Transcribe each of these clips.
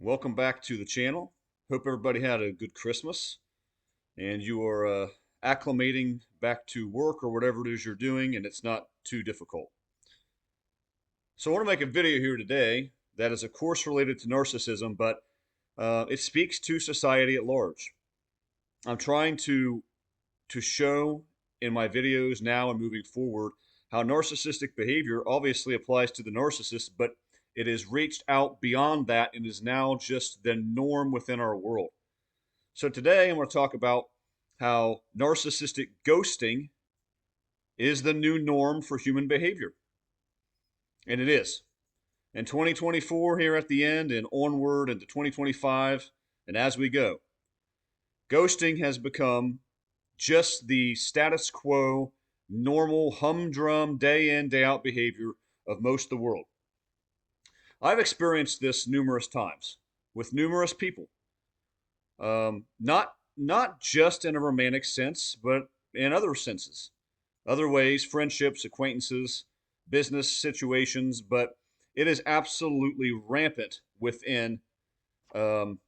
Welcome back to the channel. Hope everybody had a good Christmas and you are acclimating back to work or whatever it is you're doing and it's not too difficult. So I want to make a video here today that is of course related to narcissism, but it speaks to society at large. I'm trying to show in my videos now and moving forward how narcissistic behavior obviously applies to the narcissist, but it has reached out beyond that and is now just the norm within our world. So today I'm going to talk about how narcissistic ghosting is the new norm for human behavior. And it is. In 2024, here at the end and onward into 2025, and as we go, ghosting has become just the status quo, normal, humdrum, day in, day out behavior of most of the world. I've experienced this numerous times with numerous people. Not just in a romantic sense, but in other senses, other ways, friendships, acquaintances, business situations. But it is absolutely rampant within the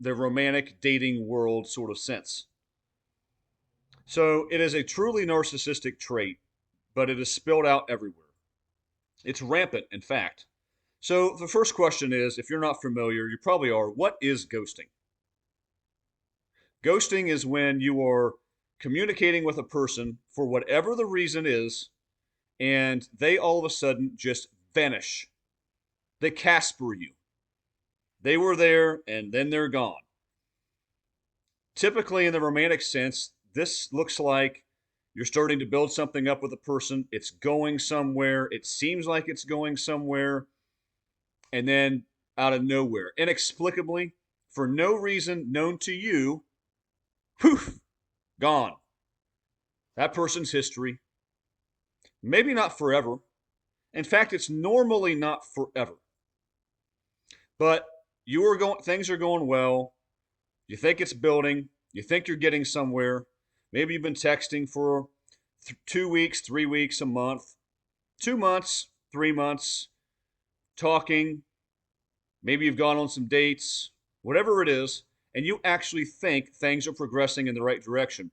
romantic dating world sort of sense. So it is a truly narcissistic trait, but it is spilled out everywhere. It's rampant, in fact. So the first question is, if you're not familiar, you probably are, what is ghosting? Ghosting is when you are communicating with a person for whatever the reason is, and they all of a sudden just vanish. They Casper you. They were there and then they're gone. Typically, in the romantic sense, this looks like you're starting to build something up with a person. It's going somewhere. It seems like it's going somewhere. And then out of nowhere, inexplicably, for no reason known to you, poof, gone. That person's history. Maybe not forever. In fact, it's normally not forever. But things are going well. You think it's building. You think you're getting somewhere. Maybe you've been texting for 2 weeks, 3 weeks, a month, 2 months, 3 months, talking. Maybe you've gone on some dates, whatever it is, and you actually think things are progressing in the right direction.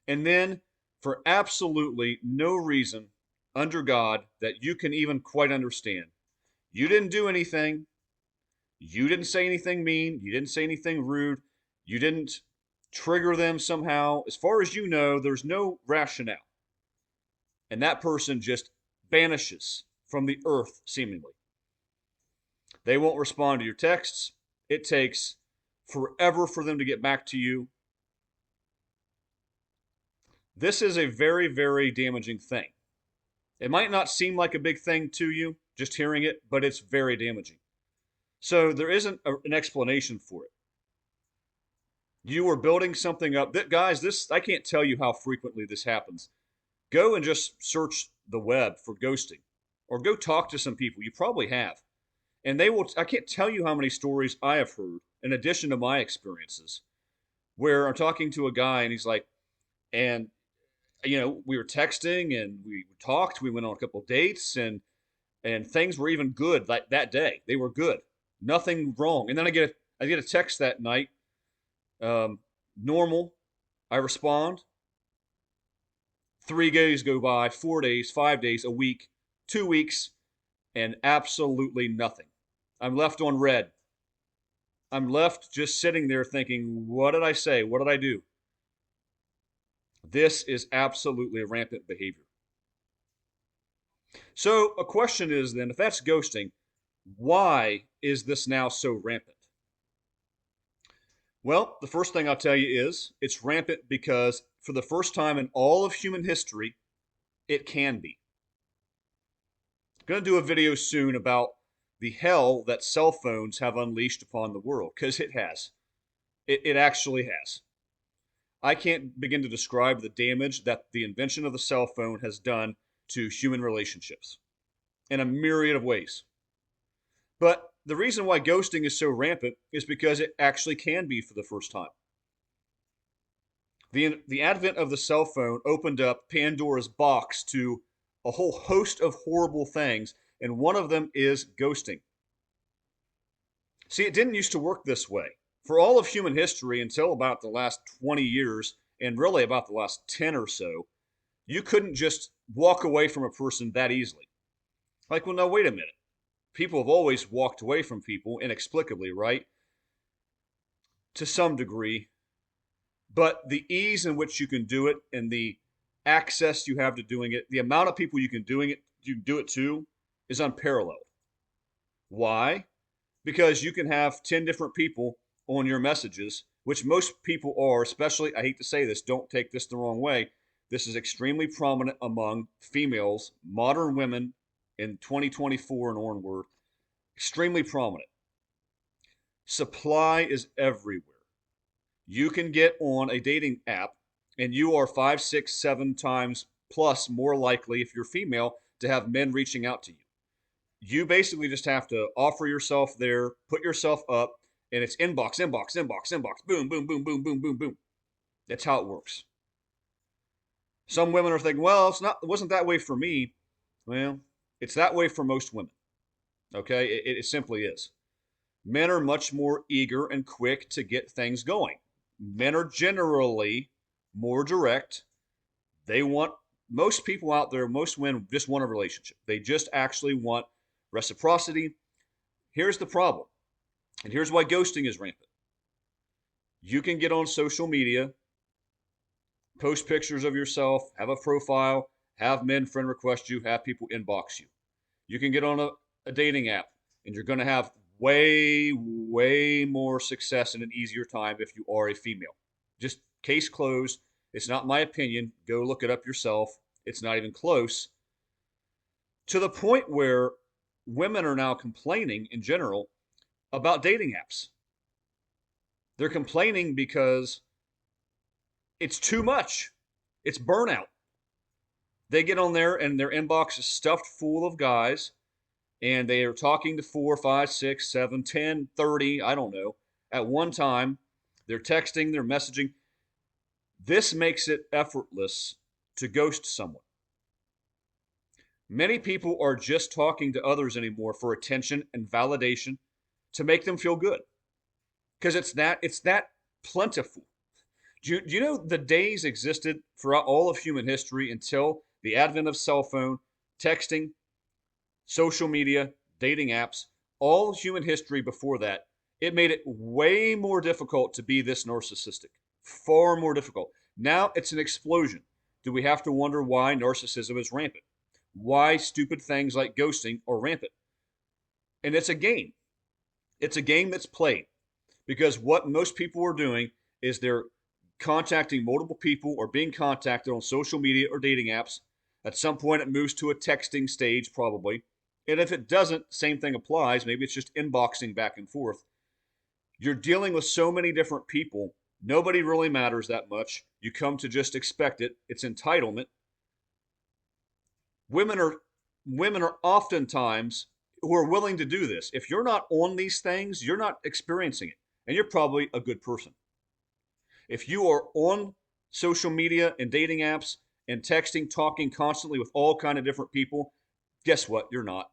And then, for absolutely no reason under God that you can even quite understand, you didn't do anything. You didn't say anything mean. You didn't say anything rude. You didn't trigger them somehow. As far as you know, there's no rationale. And that person just vanishes from the earth, seemingly. They won't respond to your texts. It takes forever for them to get back to you. This is a very, very damaging thing. It might not seem like a big thing to you, just hearing it, but it's very damaging. So there isn't an explanation for it. You are building something up. Guys, I can't tell you how frequently this happens. Go and just search the web for ghosting, or go talk to some people. You probably have. And I can't tell you how many stories I have heard, in addition to my experiences, where I'm talking to a guy and he's like, and, we were texting and we talked, we went on a couple of dates and things were even good that day. They were good. Nothing wrong. And then I get a text that night, normal. I respond. 3 days go by, 4 days, 5 days, a week, 2 weeks, and absolutely nothing. I'm left on red. I'm left just sitting there thinking, what did I say? What did I do? This is absolutely a rampant behavior. So a question is then, if that's ghosting, why is this now so rampant? Well, the first thing I'll tell you is it's rampant because for the first time in all of human history, it can be. I'm going to do a video soon about the hell that cell phones have unleashed upon the world, because it has. It actually has. I can't begin to describe the damage that the invention of the cell phone has done to human relationships in a myriad of ways. But the reason why ghosting is so rampant is because it actually can be for the first time. The advent of the cell phone opened up Pandora's box to a whole host of horrible things, and one of them is ghosting. See, it didn't used to work this way. For all of human history until about the last 20 years, and really about the last 10 or so, you couldn't just walk away from a person that easily. Like, well, no, wait a minute. People have always walked away from people inexplicably, right? To some degree. But the ease in which you can do it and the access you have to doing it, the amount of people you can do it to is unparalleled. Why? Because you can have 10 different people on your messages, which most people are, especially, I hate to say this, don't take this the wrong way. This is extremely prominent among females, modern women in 2024 and onward, extremely prominent. Supply is everywhere. You can get on a dating app and you are 5, 6, 7 times plus more likely, if you're female, to have men reaching out to you. You basically just have to offer yourself there, put yourself up, and it's inbox, inbox, inbox, inbox, boom, boom, boom, boom, boom, boom, boom. That's how it works. Some women are thinking, well, it wasn't that way for me. Well, it's that way for most women. Okay, it simply is. Men are much more eager and quick to get things going. Men are generally more direct. They want, most people out there, most men just want a relationship. They just actually want reciprocity. Here's the problem, and here's why ghosting is rampant. You can get on social media, post pictures of yourself, have a profile, have men friend request you, have people inbox you. You can get on a dating app, and you're going to have way, way more success in an easier time if you are a female. Just case closed. It's not my opinion. Go look it up yourself. It's not even close. To the point where women are now complaining in general about dating apps. They're complaining because it's too much. It's burnout. They get on there and their inbox is stuffed full of guys, and they are talking to 4, 5, 6, 7, 10, 30, I don't know, at one time. They're texting, they're messaging. This makes it effortless to ghost someone. Many people are just talking to others anymore for attention and validation to make them feel good. Because it's that plentiful. Do you know the days existed throughout all of human history until the advent of cell phone, texting, social media, dating apps, all human history before that, it made it way more difficult to be this narcissistic. Far more difficult. Now it's an explosion. Do we have to wonder why narcissism is rampant? Why stupid things like ghosting are rampant? And it's a game. It's a game that's played. Because what most people are doing is they're contacting multiple people or being contacted on social media or dating apps. At some point, it moves to a texting stage, probably. And if it doesn't, same thing applies. Maybe it's just inboxing back and forth. You're dealing with so many different people. Nobody really matters that much. You come to just expect it. It's entitlement. Women are oftentimes who are willing to do this. If you're not on these things, you're not experiencing it. And you're probably a good person. If you are on social media and dating apps and texting, talking constantly with all kind of different people, guess what? You're not.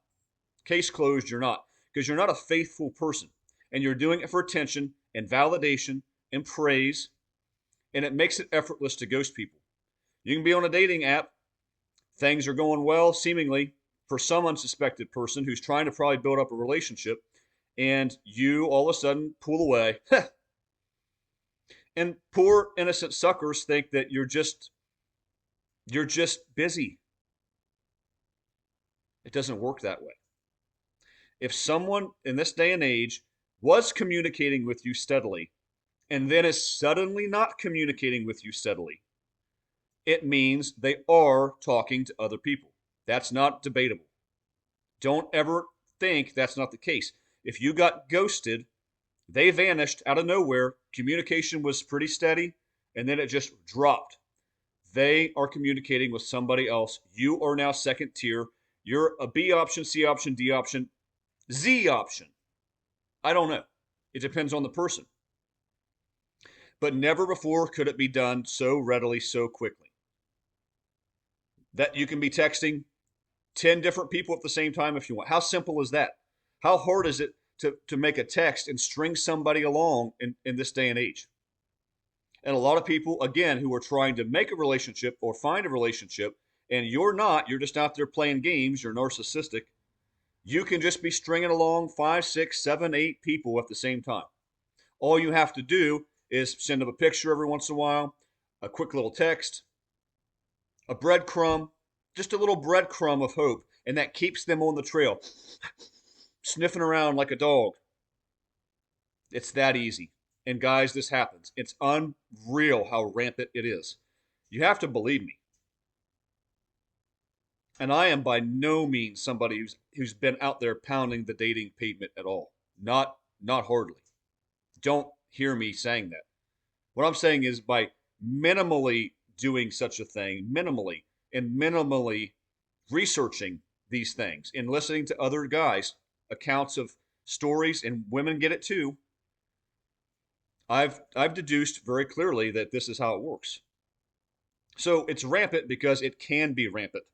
Case closed, you're not. Because you're not a faithful person. And you're doing it for attention and validation and praise. And it makes it effortless to ghost people. You can be on a dating app. Things are going well, seemingly, for some unsuspected person who's trying to probably build up a relationship. And you all of a sudden pull away. And poor innocent suckers think that you're just busy. It doesn't work that way. If someone in this day and age was communicating with you steadily and then is suddenly not communicating with you steadily, it means they are talking to other people. That's not debatable. Don't ever think that's not the case. If you got ghosted, they vanished out of nowhere. Communication was pretty steady, and then it just dropped. They are communicating with somebody else. You are now second tier. You're a B option, C option, D option, Z option. I don't know. It depends on the person. But never before could it be done so readily, so quickly. That you can be texting 10 different people at the same time if you want. How simple is that? How hard is it to make a text and string somebody along in this day and age. And a lot of people, again, who are trying to make a relationship or find a relationship, and you're not, you're just out there playing games, you're narcissistic, you can just be stringing along 5, 6, 7, 8 people at the same time. All you have to do is send them a picture every once in a while, a quick little text, a breadcrumb, just a little breadcrumb of hope, and that keeps them on the trail, sniffing around like a dog. It's that easy. And guys, this happens. It's unreal how rampant it is. You have to believe me. And I am by no means somebody who's been out there pounding the dating pavement at all. Not hardly. Don't hear me saying that. What I'm saying is by minimally doing such a thing, minimally researching these things and listening to other guys' accounts of stories, and women get it too, I've deduced very clearly that this is how it works. So it's rampant because it can be rampant.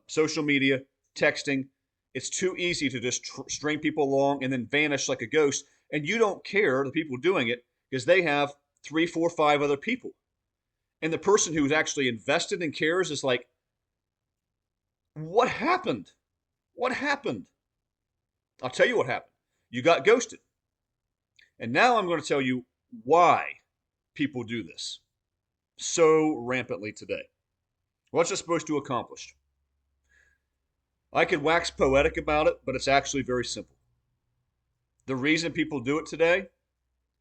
Social media, texting, it's too easy to just string people along and then vanish like a ghost. And you don't care, the people doing it, because they have 3, 4, 5 other people. And the person who's actually invested and cares is like, what happened? What happened? I'll tell you what happened. You got ghosted. And now I'm going to tell you why people do this so rampantly today. What's it supposed to accomplish? I could wax poetic about it, but it's actually very simple. The reason people do it today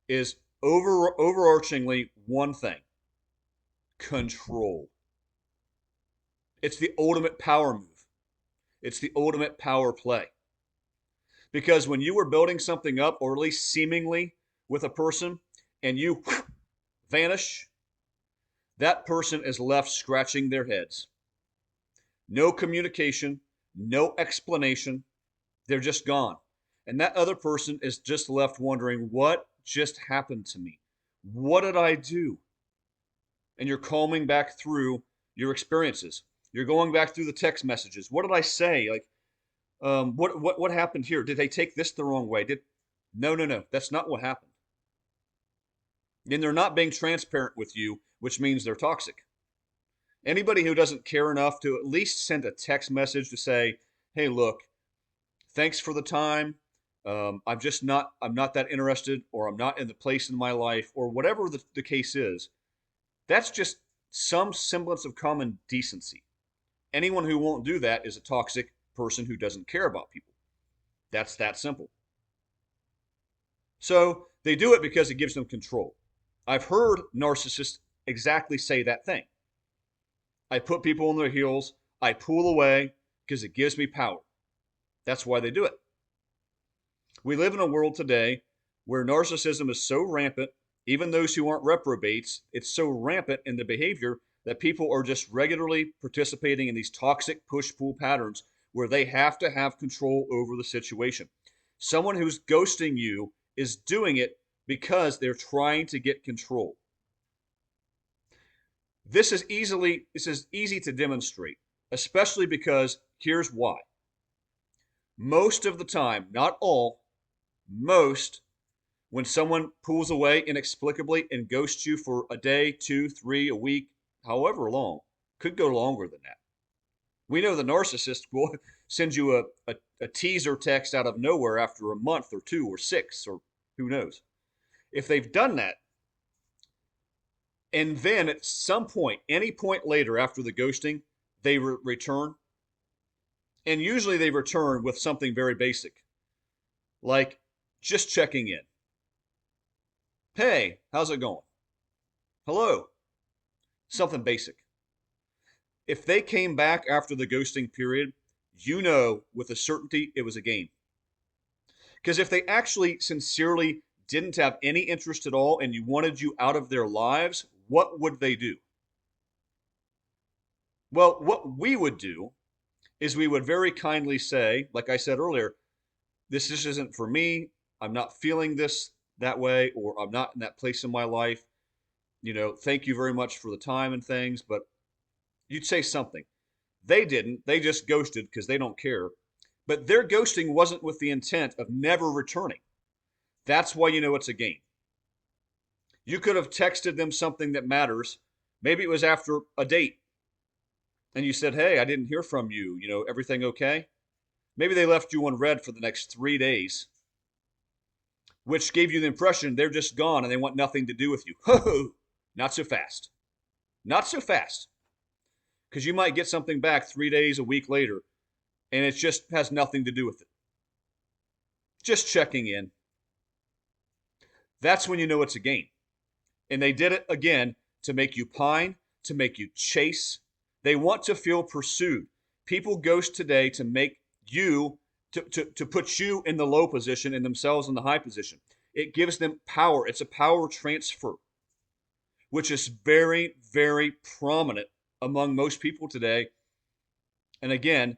is overarchingly one thing: control. It's the ultimate power move. It's the ultimate power play. Because when you were building something up, or at least seemingly with a person, and you vanish, that person is left scratching their heads. No communication, no explanation. They're just gone. And that other person is just left wondering, what just happened to me? What did I do? And you're combing back through your experiences. You're going back through the text messages. What did I say? Like, what happened here? Did they take this the wrong way? No. That's not what happened. And they're not being transparent with you, which means they're toxic. Anybody who doesn't care enough to at least send a text message to say, hey, look, thanks for the time. I'm not that interested, or I'm not in the place in my life, or whatever the case is. That's just some semblance of common decency. Anyone who won't do that is a toxic person who doesn't care about people. That's that simple. So they do it because it gives them control. I've heard narcissists exactly say that thing. I put people on their heels. I pull away because it gives me power. That's why they do it. We live in a world today where narcissism is so rampant, even those who aren't reprobates, it's so rampant in the behavior that people are just regularly participating in these toxic push-pull patterns where they have to have control over the situation. Someone who's ghosting you is doing it because they're trying to get control. This is easy to demonstrate, especially because here's why. Most of the time, not all, most, when someone pulls away inexplicably and ghosts you for a day, 2, 3, a week, however long, could go longer than that. We know the narcissist will send you a teaser text out of nowhere after a month or 2 or 6 or who knows. If they've done that, and then at some point, any point later after the ghosting, they return, and usually they return with something very basic, like just checking in. Hey, how's it going? Hello. Something basic. If they came back after the ghosting period, you know with a certainty it was a game. Because if they actually sincerely didn't have any interest at all and you wanted you out of their lives, what would they do? Well, what we would do is we would very kindly say, like I said earlier, this just isn't for me. I'm not feeling this that way, or I'm not in that place in my life. Thank you very much for the time and things, but you'd say something. They didn't. They just ghosted because they don't care. But their ghosting wasn't with the intent of never returning. That's why you know it's a game. You could have texted them something that matters. Maybe it was after a date and you said, "Hey, I didn't hear from you. Everything okay?" Maybe they left you on red for the next 3 days, which gave you the impression they're just gone and they want nothing to do with you. Ho, not so fast. Not so fast. Because you might get something back 3 days, a week later, and it just has nothing to do with it. Just checking in. That's when you know it's a game. And they did it again to make you pine, to make you chase. They want to feel pursued. People ghost today to make you, to put you in the low position and themselves in the high position. It gives them power. It's a power transfer, which is very, very prominent among most people today. And again,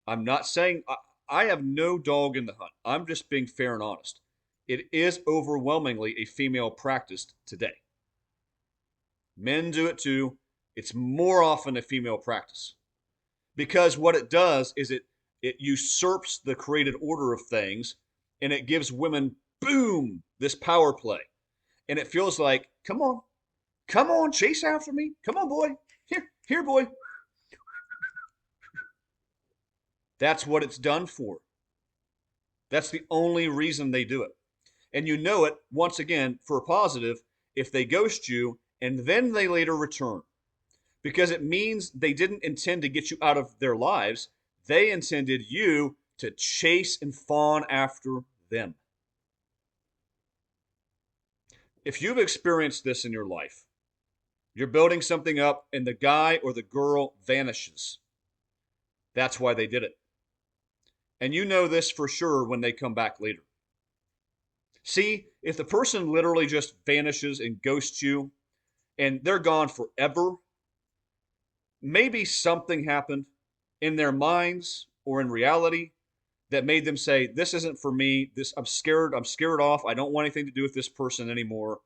I'm not saying I have no dog in the hunt. I'm just being fair and honest. It is overwhelmingly a female practice today. Men do it too. It's more often a female practice. Because what it does is it usurps the created order of things and it gives women, boom, this power play. And it feels like, come on, chase after me. Come on, boy. Here, boy. That's what it's done for. That's the only reason they do it. And you know it, once again, for a positive, if they ghost you and then they later return. Because it means they didn't intend to get you out of their lives. They intended you to chase and fawn after them. If you've experienced this in your life, you're building something up and the guy or the girl vanishes. That's why they did it. And you know this for sure when they come back later. See, if the person literally just vanishes and ghosts you and they're gone forever, maybe something happened in their minds or in reality that made them say, this isn't for me. I'm scared off. I don't want anything to do with this person anymore.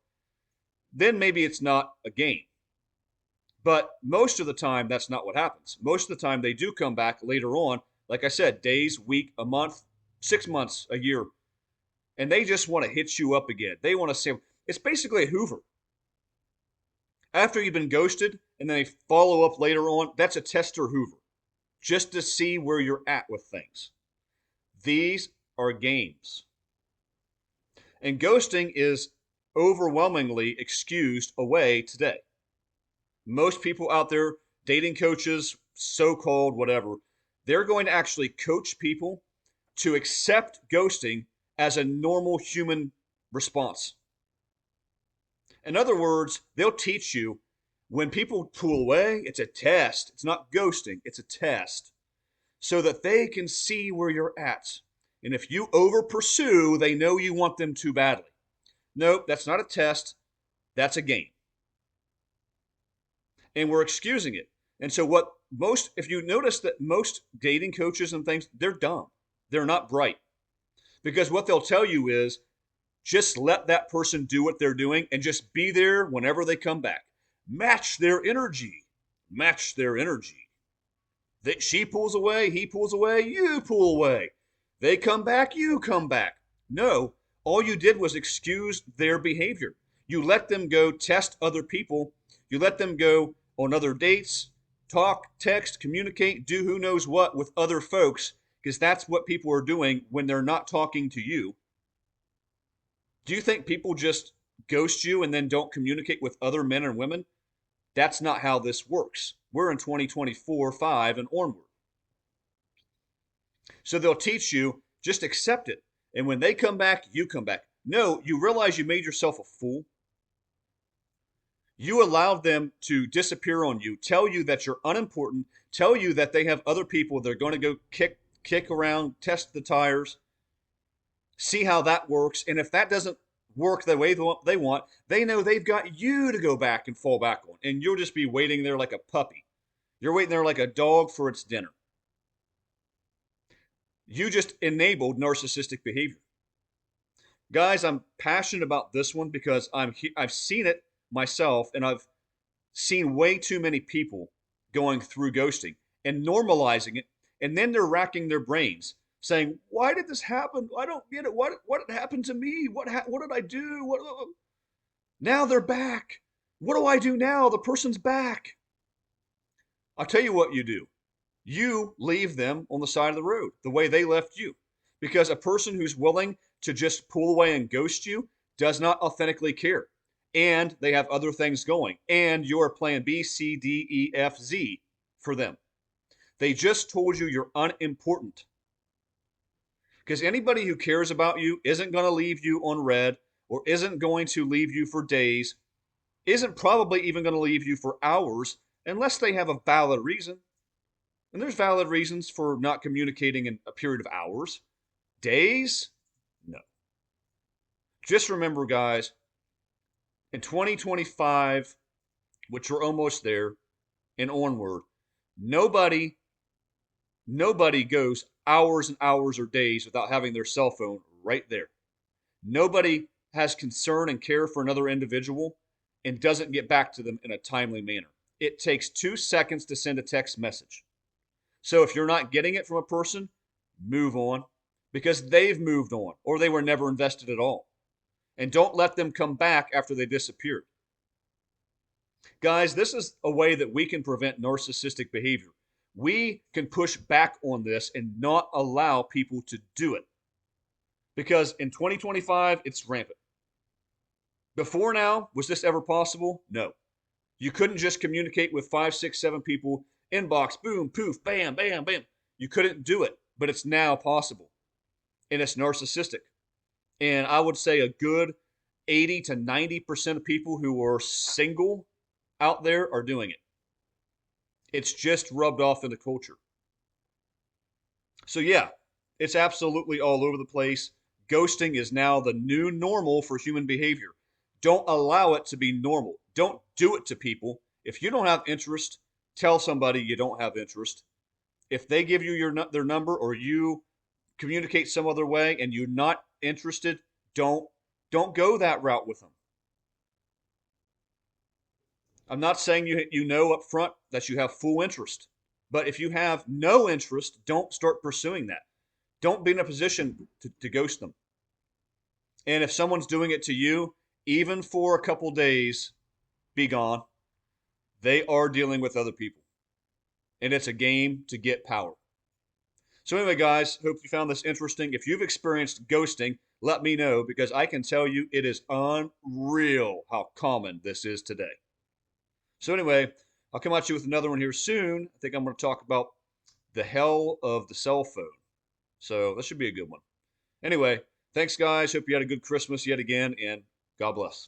Then maybe it's not a game. But most of the time, that's not what happens. Most of the time, they do come back later on. Like I said, days, week, a month, 6 months, a year. And they just want to hit you up again. They want to say, it's basically a Hoover. After you've been ghosted and then they follow up later on, that's a tester Hoover. Just to see where you're at with things. These are games. And ghosting is overwhelmingly excused away today. Most people out there, dating coaches, so-called whatever, they're going to actually coach people to accept ghosting as a normal human response. In other words, they'll teach you when people pull away, it's a test. It's not ghosting, it's a test. So that they can see where you're at. And if you over pursue, they know you want them too badly. Nope, that's not a test. That's a game. And we're excusing it. And so if you notice that most dating coaches and things, they're dumb. They're not bright. Because what they'll tell you is just let that person do what they're doing and just be there whenever they come back. Match their energy. Match their energy. She pulls away, he pulls away, you pull away. They come back, you come back. No, all you did was excuse their behavior. You let them go test other people. You let them go on other dates, talk, text, communicate, do who knows what with other folks, because that's what people are doing when they're not talking to you. Do you think people just ghost you and then don't communicate with other men and women? That's not how this works. We're in 2024, 5, and onward. So they'll teach you, just accept it. And when they come back, you come back. No, you realize you made yourself a fool. You allowed them to disappear on you, tell you that you're unimportant, tell you that they have other people they're going to go kick around, test the tires, see how that works. And if that doesn't work the way they want, they know they've got you to go back and fall back on. And you'll just be waiting there like a puppy. You're waiting there like a dog for its dinner. You just enabled narcissistic behavior. Guys, I'm passionate about this one because I've seen it myself, and I've seen way too many people going through ghosting and normalizing it, and then they're racking their brains. saying, "Why did this happen? I don't get it. What happened to me? What did I do? Now they're back. What do I do now? The person's back." I'll tell you what you do. You leave them on the side of the road the way they left you. Because a person who's willing to just pull away and ghost you does not authentically care. And they have other things going. And you're plan B, C, D, E, F, Z for them. They just told you you're unimportant. Because anybody who cares about you isn't going to leave you on red or isn't going to leave you for days, isn't probably even going to leave you for hours unless they have a valid reason. And there's valid reasons for not communicating in a period of hours. Days? No. Just remember, guys, in 2025, which we're almost there, and onward, nobody goes hours and hours or days without having their cell phone right there. Nobody has concern and care for another individual and doesn't get back to them in a timely manner. It takes 2 seconds to send a text message. So if you're not getting it from a person, move on because they've moved on or they were never invested at all. And don't let them come back after they disappeared. Guys, this is a way that we can prevent narcissistic behavior. We can push back on this and not allow people to do it. Because in 2025, it's rampant. Before now, was this ever possible? No. You couldn't just communicate with 5, 6, 7 people, inbox, boom, poof, bam, bam, bam. You couldn't do it, but it's now possible. And it's narcissistic. And I would say a good 80 to 90% of people who are single out there are doing it. It's just rubbed off in the culture. So yeah, it's absolutely all over the place. Ghosting is now the new normal for human behavior. Don't allow it to be normal. Don't do it to people. If you don't have interest, tell somebody you don't have interest. If they give you their number or you communicate some other way and you're not interested, don't go that route with them. I'm not saying you know up front that you have full interest, but if you have no interest, don't start pursuing that. Don't be in a position to ghost them. And if someone's doing it to you, even for a couple days, be gone. They are dealing with other people. And it's a game to get power. So anyway, guys, hope you found this interesting. If you've experienced ghosting, let me know because I can tell you it is unreal how common this is today. So anyway, I'll come at you with another one here soon. I think I'm going to talk about the hell of the cell phone. So that should be a good one. Anyway, thanks, guys. Hope you had a good Christmas yet again, and God bless.